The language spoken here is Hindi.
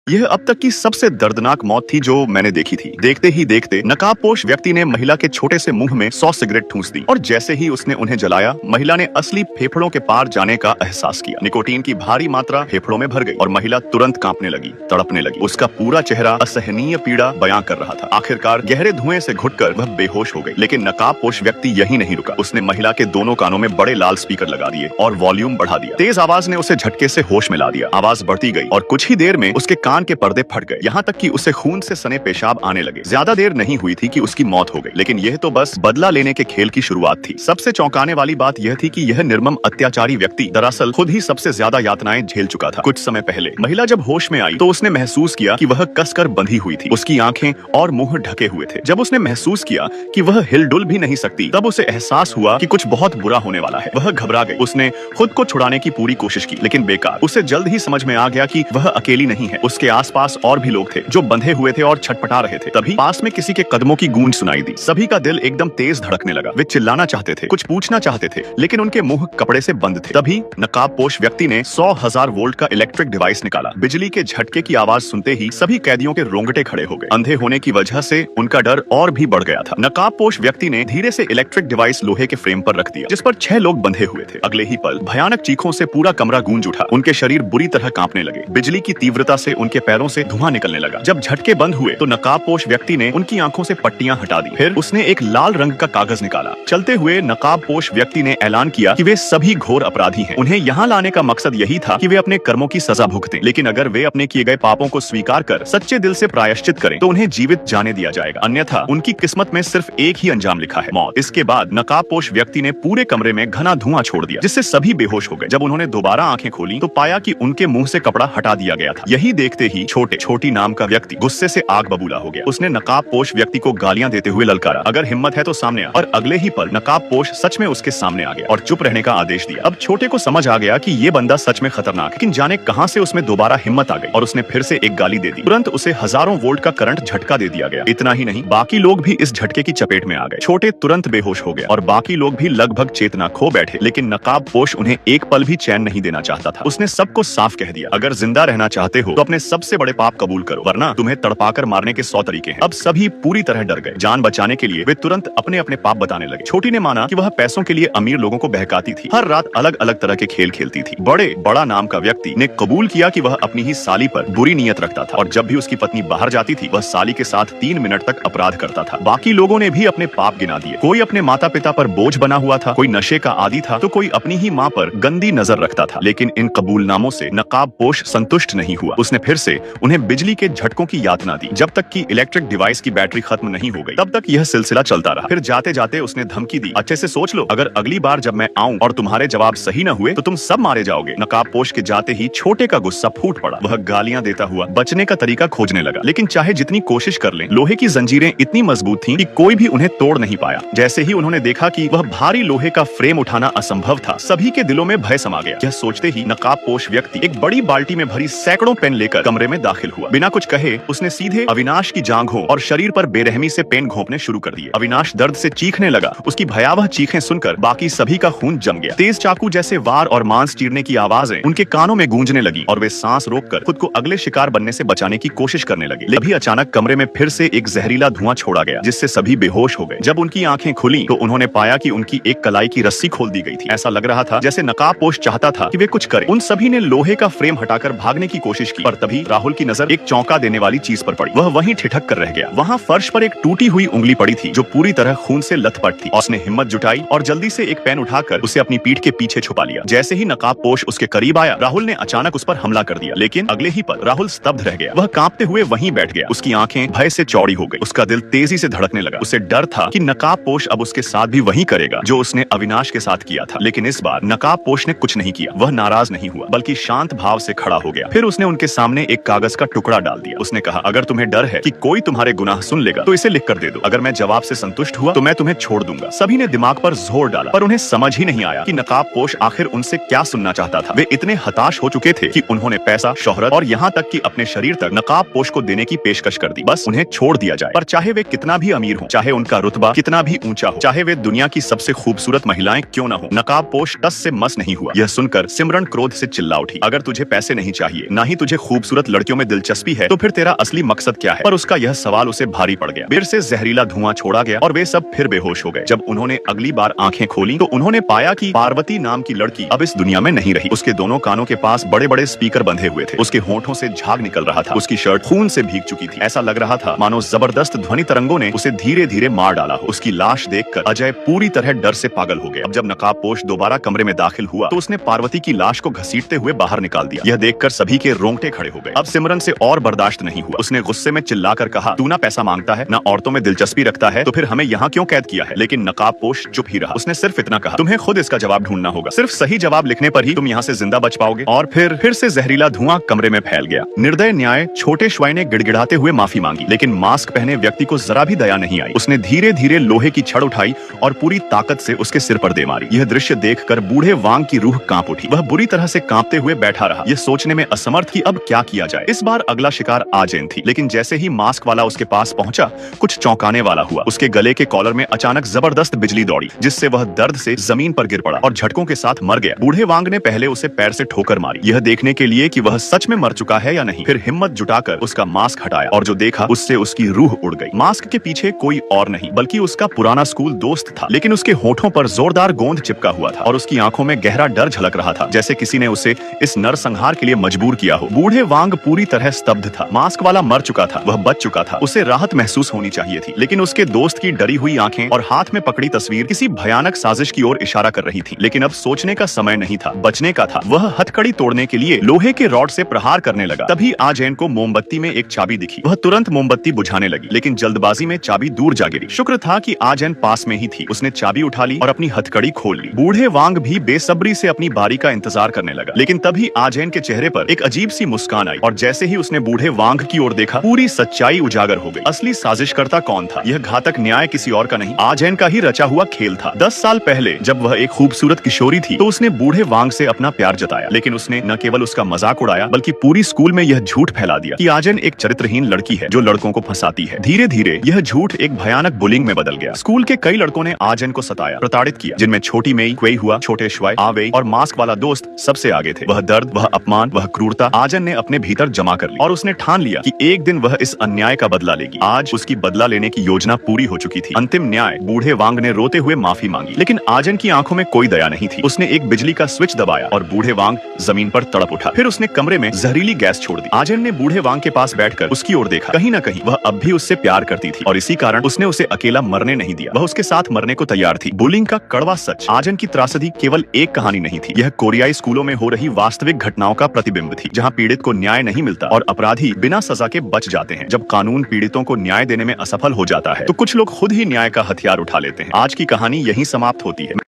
यह अब तक की सबसे दर्दनाक मौत थी जो मैंने देखी थी। देखते ही देखते नकाबपोश व्यक्ति ने महिला के छोटे से मुंह में 100 सिगरेट ठूंस दी और जैसे ही उसने उन्हें जलाया, महिला ने असली फेफड़ों के पार जाने का एहसास किया। निकोटीन की भारी मात्रा फेफड़ों में भर गई और महिला तुरंत कांपने लगी, तड़पने लगी। उसका पूरा चेहरा असहनीय पीड़ा बयां कर रहा था। आखिरकार गहरे धुएं से घुटकर वह बेहोश हो गई। लेकिन नकाबपोश व्यक्ति यही नहीं रुका। उसने महिला के दोनों कानों में बड़े लाल स्पीकर लगा दिए और वॉल्यूम बढ़ा दिया। तेज आवाज ने उसे झटके से होश में ला दिया। आवाज बढ़ती गई और कुछ ही देर में उसके कान के पर्दे फट गए, यहाँ तक कि उसे खून से सने पेशाब आने लगे। ज्यादा देर नहीं हुई थी कि उसकी मौत हो गई। लेकिन यह तो बस बदला लेने के खेल की शुरुआत थी। सबसे चौंकाने वाली बात यह थी कि यह निर्मम अत्याचारी व्यक्ति दरअसल खुद ही सबसे ज्यादा यातनाएं झेल चुका था। कुछ समय पहले महिला जब होश में आई तो उसने महसूस किया कि वह कसकर बंधी हुई थी। उसकी आंखें और मुंह ढके हुए थे। जब उसने महसूस किया कि वह हिलडुल भी नहीं सकती, तब उसे एहसास हुआ कि कुछ बहुत बुरा होने वाला है। वह घबरा गई। उसने खुद को छुड़ाने की पूरी कोशिश की, लेकिन बेकार। उसे जल्द ही समझ में आ गया कि वह अकेली नहीं है। उसके आसपास और भी लोग थे जो बंधे हुए थे और छटपटा रहे थे। तभी पास में किसी के कदमों की गूंज सुनाई दी। सभी का दिल एकदम तेज धड़कने लगा। वे चिल्लाना चाहते थे, कुछ पूछना चाहते थे, लेकिन उनके मुंह कपड़े से बंद थे। तभी नकाबपोश व्यक्ति ने 100,000 वोल्ट का इलेक्ट्रिक डिवाइस निकाला। बिजली के झटके की आवाज सुनते ही सभी कैदियों के रोंगटे खड़े हो गए। अंधे होने की वजह से उनका डर और भी बढ़ गया था। नकाबपोश व्यक्ति ने धीरे से इलेक्ट्रिक डिवाइस लोहे के फ्रेम पर रख दिया, जिस पर 6 लोग बंधे हुए थे। अगले ही पल भयानक चीखों से पूरा कमरा गूंज उठा। उनके शरीर बुरी तरह कांपने लगे। बिजली की तीव्रता से उनके पैरों से धुआं निकलने लगा। जब झटके बंद हुए तो नकाबपोश व्यक्ति ने उनकी आंखों से पट्टियां हटा दी। फिर उसने एक लाल रंग का कागज निकाला। चलते हुए नकाबपोश व्यक्ति ने ऐलान किया कि वे सभी घोर अपराधी हैं। उन्हें यहाँ लाने का मकसद यही था कि वे अपने कर्मों की सजा भुगतें। लेकिन अगर वे अपने किए गए पापों को स्वीकार कर सच्चे दिल से प्रायश्चित करें तो उन्हें जीवित जाने दिया जाएगा, अन्यथा उनकी किस्मत में सिर्फ एक ही अंजाम लिखा है, मौत। इसके बाद नकाबपोश व्यक्ति ने पूरे कमरे में घना धुआं छोड़ दिया, जिससे सभी बेहोश हो गए। जब उन्होंने दोबारा आंखें खोली तो पाया कि उनके मुंह से कपड़ा हटा दिया गया था। यही देखते ही छोटी नाम का व्यक्ति गुस्से से आग बबूला हो गया। उसने नकाबपोश व्यक्ति को गालियां देते हुए ललकारा, अगर हिम्मत है तो सामने आ। और अगले ही पल नकाबपोश सच में उसके सामने आ गया और चुप रहने का आदेश दिया। अब छोटे को समझ आ गया कि ये बंदा सच में खतरनाक है, लेकिन जाने कहां से उसमें दोबारा हिम्मत आ गई और उसने फिर से एक गाली दे दी। तुरंत उसे हजारों वोल्ट का करंट झटका दे दिया गया। इतना ही नहीं, बाकी लोग भी इस झटके की चपेट में आ गए। छोटे तुरंत बेहोश हो गया और बाकी लोग भी लगभग चेतना खो बैठे। लेकिन नकाबपोश उन्हें एक पल भी चैन नहीं देना चाहता था। उसने सबको साफ कह दिया, अगर जिंदा रहना चाहते हो तो अपने सबसे बड़े पाप कबूल करो, वरना तुम्हें तड़पाकर मारने के 100 तरीके हैं। अब सभी पूरी तरह डर गए। जान बचाने के लिए वे तुरंत अपने अपने पाप बताने लगे। छोटी ने माना कि वह पैसों के लिए अमीर लोगों को बहकाती थी, हर रात अलग अलग तरह के खेल खेलती थी। बड़ा नाम का व्यक्ति ने कबूल किया कि वह अपनी ही साली पर बुरी नीयत रखता था और जब भी उसकी पत्नी बाहर जाती थी वह साली के साथ 3 मिनट तक अपराध करता था। बाकी लोगों ने भी अपने पाप गिना दिए। कोई अपने माता पिता पर बोझ बना हुआ था, कोई नशे का आदी था, तो कोई अपनी ही माँ पर गंदी नजर रखता था। लेकिन इन कबूलनामों से नकाबपोश संतुष्ट नहीं हुआ। उसने फिर से उन्हें बिजली के झटकों की यातना दी। जब तक कि इलेक्ट्रिक डिवाइस की बैटरी खत्म नहीं हो गई तब तक यह सिलसिला चलता रहा। फिर जाते जाते उसने धमकी दी, अच्छे से सोच लो, अगर अगली बार जब मैं आऊं और तुम्हारे जवाब सही न हुए तो तुम सब मारे जाओगे। नकाबपोश के जाते ही छोटे का गुस्सा फूट पड़ा। वह गालियां देता हुआ बचने का तरीका खोजने लगा, लेकिन चाहे जितनी कोशिश कर लें, लोहे की जंजीरें इतनी मजबूत थीं कि कोई भी उन्हें तोड़ नहीं पाया। जैसे ही उन्होंने देखा कि वह भारी लोहे का फ्रेम उठाना असंभव था, सभी के दिलों में भय समा गया। यह सोचते ही नकाबपोश व्यक्ति एक बड़ी बाल्टी में भरी सैकड़ों पेन लेकर कमरे में दाखिल हुआ। बिना कुछ कहे उसने सीधे अविनाश की जांघों और शरीर पर बेरहमी से पेन घोंपने शुरू कर दिए। अविनाश दर्द से चीखने लगा। उसकी भयावह चीखें सुनकर बाकी सभी का खून जम गया। तेज चाकू जैसे वार और मांस चीरने की आवाजें उनके कानों में गूंजने लगी और वे सांस रोककर खुद को अगले शिकार बनने से बचाने की कोशिश करने लगे। अभी अचानक कमरे में फिर से एक जहरीला धुआं छोड़ा गया, जिससे सभी बेहोश हो गए। जब उनकी आंखें खुली तो उन्होंने पाया कि उनकी एक कलाई की रस्सी खोल दी गई थी। ऐसा लग रहा था जैसे नकाबपोश चाहता था कि वे कुछ करें। उन सभी ने लोहे का फ्रेम हटाकर भागने की कोशिश की, पर तभी राहुल की नजर एक चौंका देने वाली चीज पर पड़ी। वह वहीं ठिठक कर रह गया। वहाँ फर्श पर एक टूटी हुई उंगली पड़ी थी जो पूरी तरह खून से लथपथ थी। उसने हिम्मत जुटाई और जल्दी से एक पेन उठाकर उसे अपनी पीठ के पीछे छुपा लिया। जैसे ही नकाबपोश उसके करीब आया, राहुल ने अचानक उस पर हमला कर दिया। लेकिन अगले ही पल राहुल स्तब्ध रह गया। वह कांपते हुए वहीं बैठ गया। उसकी आंखें भय से चौड़ी हो गई। उसका दिल तेजी से धड़कने लगा। उसे डर था कि नकाबपोश अब उसके साथ भी वही करेगा जो उसने अविनाश के साथ किया था। लेकिन इस बार नकाबपोश ने कुछ नहीं किया। वह नाराज नहीं हुआ, बल्कि शांत भाव से खड़ा हो गया। फिर उसने उनके सामने एक कागज का टुकड़ा डाल दिया। उसने कहा, अगर तुम्हें डर है कि कोई तुम्हारे गुनाह सुन लेगा तो इसे लिख कर दे दो। अगर मैं जवाब से संतुष्ट हुआ तो मैं तुम्हें छोड़ दूंगा। सभी ने दिमाग पर जोर डाला, पर उन्हें समझ ही नहीं आया कि नकाबपोश आखिर उनसे क्या सुनना चाहता था। वे इतने हताश हो चुके थे कि उन्होंने पैसा, शोहरत और यहाँ तक कि अपने शरीर तक नकाबपोश को देने की पेशकश कर दी। बस उन्हें छोड़ दिया जाए, पर चाहे वे कितना भी अमीर हो, चाहे उनका रुतबा कितना भी ऊंचा हो, चाहे वे दुनिया की सबसे खूबसूरत महिलाएं क्यों न हो। नकाबपोश टस से मस नहीं हुआ। यह सुनकर सिमरन क्रोध से चिल्ला उठी, अगर तुझे पैसे नहीं चाहिए, ना ही तुझे खूबसूरत खूबसूरत लड़कियों में दिलचस्पी है तो फिर तेरा असली मकसद क्या है? पर उसका यह सवाल उसे भारी पड़ गया। फिर से जहरीला धुआं छोड़ा गया और वे सब फिर बेहोश हो गए। जब उन्होंने अगली बार आंखें खोली तो उन्होंने पाया कि पार्वती नाम की लड़की अब इस दुनिया में नहीं रही। उसके दोनों कानों के पास बड़े बड़े स्पीकर बंधे हुए थे। उसके होठों से झाग निकल रहा था। उसकी शर्ट खून से भीग चुकी थी। ऐसा लग रहा था मानो जबरदस्त ध्वनि तरंगों ने उसे धीरे धीरे मार डाला हो। उसकी लाश देखकर अजय पूरी तरह डर से पागल हो गया। अब जब नकाबपोश दोबारा कमरे में दाखिल हुआ तो उसने पार्वती की लाश को घसीटते हुए बाहर निकाल दिया। यह देखकर सभी के रोंगटे खड़े हो गए। अब सिमरन से और बर्दाश्त नहीं हुआ। उसने गुस्से में चिल्लाकर कहा, तू ना पैसा मांगता है, ना औरतों में दिलचस्पी रखता है, तो फिर हमें यहाँ क्यों कैद किया है? लेकिन नकाबपोश चुप ही रहा। उसने सिर्फ इतना कहा, तुम्हें खुद इसका जवाब ढूंढना होगा। सिर्फ सही जवाब लिखने पर ही तुम यहाँ से जिंदा बच पाओगे। और फिर से जहरीला धुआं कमरे में फैल गया। निर्दय न्याय छोटे श्वाई ने गिड़गिड़ाते हुए माफी मांगी, लेकिन मास्क पहने व्यक्ति को जरा भी दया नहीं आई। उसने धीरे धीरे लोहे की छड़ उठाई और पूरी ताकत से उसके सिर पर दे मारी। यह दृश्य देखकर बूढ़े वांग की रूह कांप उठी। वह बुरी तरह से कांपते हुए बैठा रहा, यह सोचने में असमर्थ कि अब क्या किया जाए। इस बार अगला शिकार आजेन थी, लेकिन जैसे ही मास्क वाला उसके पास पहुंचा, कुछ चौंकाने वाला हुआ। उसके गले के कॉलर में अचानक जबरदस्त बिजली दौड़ी, जिससे वह दर्द से जमीन पर गिर पड़ा और झटकों के साथ मर गया। बूढ़े वांग ने पहले उसे पैर से ठोकर मारी, यह देखने के लिए कि वह सच में मर चुका है या नहीं। फिर हिम्मत जुटाकर उसका मास्क हटाया और जो देखा उससे उसकी रूह उड़ गई। मास्क के पीछे कोई और नहीं बल्कि उसका पुराना स्कूल दोस्त था, लेकिन उसके होठों पर जोरदार गोंद चिपका हुआ था और उसकी आंखों में गहरा डर झलक रहा था, जैसे किसी ने उसे इस नरसंहार के लिए मजबूर किया हो। बूढ़े वांग पूरी तरह स्तब्ध था। मास्क वाला मर चुका था, वह बच चुका था। उसे राहत महसूस होनी चाहिए थी, लेकिन उसके दोस्त की डरी हुई आंखें और हाथ में पकड़ी तस्वीर किसी भयानक साजिश की ओर इशारा कर रही थी। लेकिन अब सोचने का समय नहीं था, बचने का था। वह हथकड़ी तोड़ने के लिए लोहे के रॉड से प्रहार करने लगा। तभी आजैन को मोमबत्ती में एक चाबी दिखी। वह तुरंत मोमबत्ती बुझाने लगी, लेकिन जल्दबाजी में चाबी दूर जा गिरी। शुक्र था कि आजैन पास में ही थी। उसने चाबी उठा ली और अपनी हथकड़ी खोल ली। बूढ़े वांग भी बेसब्री से अपनी बारी का इंतजार करने लगा, लेकिन तभी आजैन के चेहरे पर एक अजीब सी मुस्कान आई और जैसे ही उसने बूढ़े वांग की ओर देखा, पूरी सच्चाई उजागर हो गई। असली साजिशकर्ता कौन था? यह घातक न्याय किसी और का नहीं, आजैन का ही रचा हुआ खेल था। 10 साल पहले जब वह एक खूबसूरत किशोरी थी तो उसने बूढ़े वांग से अपना प्यार जताया, लेकिन उसने न केवल उसका मजाक उड़ाया बल्कि पूरी स्कूल में यह झूठ फैला दिया कि आजैन एक चरित्रहीन लड़की है जो लड़कों को फंसाती है। धीरे धीरे यह झूठ एक भयानक बुलिंग में बदल गया। स्कूल के कई लड़कों ने आजैन को सताया, प्रताड़ित किया, जिनमें छोटी मेई, क्वेई हुआ, छोटे श्वाई, आवेई और मास्क वाला दोस्त सबसे आगे थे। वह दर्द, वह अपमान, वह क्रूरता आजैन ने अपने भीतर जमा कर ली और उसने ठान लिया कि एक दिन वह इस अन्याय का बदला लेगी। आज उसकी बदला लेने की योजना पूरी हो चुकी थी। अंतिम न्याय। बूढ़े वांग ने रोते हुए माफी मांगी, लेकिन आजैन की आंखों में कोई दया नहीं थी। उसने एक बिजली का स्विच दबाया और बूढ़े वांग जमीन पर तड़प उठा। फिर उसने कमरे में जहरीली गैस छोड़ दी। आजैन ने बूढ़े वांग के पास बैठकर उसकी ओर देखा। कहीं न कहीं वह अब भी उससे प्यार करती थी और इसी कारण उसने उसे अकेला मरने नहीं दिया। वह उसके साथ मरने को तैयार थी। बुलिंग का कड़वा सच। आजैन की त्रासदी केवल एक कहानी नहीं थी, यह कोरियाई स्कूलों में हो रही वास्तविक घटनाओं का प्रतिबिंब थी, जहां पीड़ित को न्याय नहीं मिलता और अपराधी बिना सजा के बच जाते हैं। जब कानून पीड़ितों को न्याय देने में असफल हो जाता है तो कुछ लोग खुद ही न्याय का हथियार उठा लेते हैं। आज की कहानी यहीं समाप्त होती है।